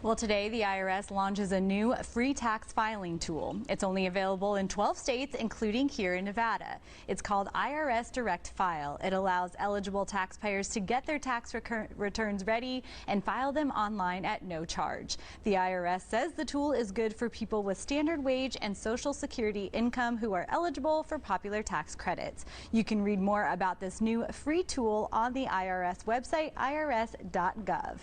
Well, today the IRS launches a new free tax filing tool. It's only available in 12 states, including here in Nevada. It's called IRS Direct File. It allows eligible taxpayers to get their tax returns ready and file them online at no charge. The IRS says the tool is good for people with standard wage and Social Security income who are eligible for popular tax credits. You can read more about this new free tool on the IRS website, irs.gov.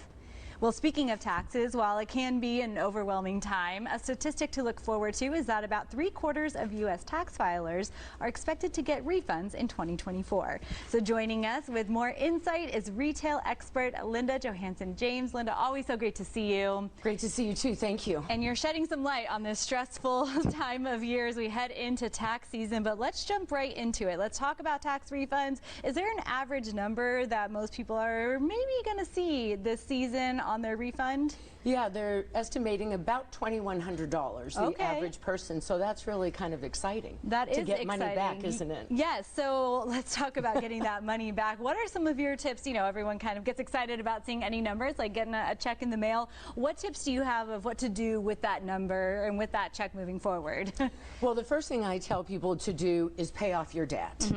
Well, speaking of taxes, while it can be an overwhelming time, a statistic to look forward to is that about 3/4 of U.S. tax filers are expected to get refunds in 2024. So joining us with more insight is retail expert Linda Johansen James. Linda, always so great to see you. Great to see you too, thank you. And you're shedding some light on this stressful time of year as we head into tax season, but let's jump right into it. Let's talk about tax refunds. Is there an average number that most people are maybe going to see this season on their refund? Yeah, they're estimating about $2,100, the average person, so that's really kind of exciting. That is to get exciting. Money back, isn't it? Yes, so let's talk about getting that money back. What are some of your tips? You know, everyone kind of gets excited about seeing any numbers, like getting a check in the mail. What tips do you have of what to do with that number and with that check moving forward? Well, the first thing I tell people to do is pay off your debt,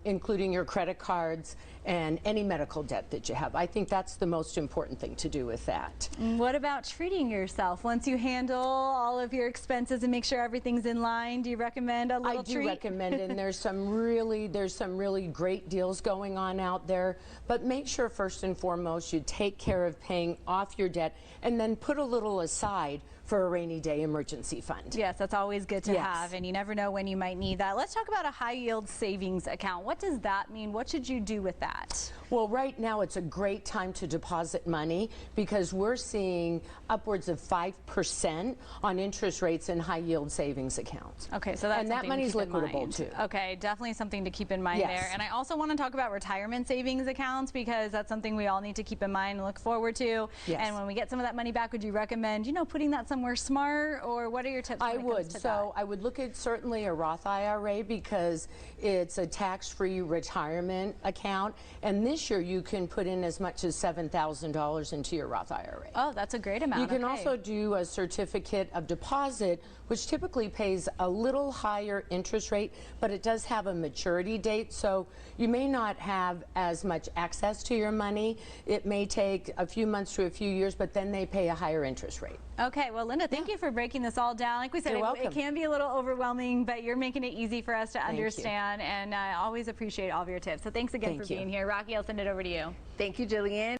including your credit cards and any medical debt that you have. I think that's the most important thing to do with that. What about treating yourself once you handle all of your expenses and make sure everything's in line? Do you recommend a little treat? I do recommend, and there's some really great deals going on out there. But make sure first and foremost you take care of paying off your debt, and then put a little aside for a rainy day emergency fund. Yes, that's always good to have, and you never know when you might need that. Let's talk about a high yield savings account. What does that mean? What should you do with that? Well, right now it's a great time to deposit money because we're seeing upwards of 5% on interest rates in high yield savings accounts. Okay, so that's and that money's liquidable too. Okay, definitely something to keep in mind there. And I also want to talk about retirement savings accounts because that's something we all need to keep in mind and look forward to. Yes. And when we get some of that money back, would you recommend, you know, putting that somewhere smart, or what are your tips? I would. So I would look at certainly a Roth IRA because it's a tax-free retirement account, and this year you can put in as much as $7,000 into your Roth IRA. Oh, that's a great amount. You can also do a certificate of deposit, which typically pays a little higher interest rate, but it does have a maturity date, so you may not have as much access to your money. It may take a few months to a few years, but then they pay a higher interest rate. Okay, well, Linda, thank you for breaking this all down. Like we said, it can be a little overwhelming, but you're making it easy for us to understand, and I always appreciate all of your tips. So thanks again for being here. Rocky, I'll send it over to you. Thank you, Jillian.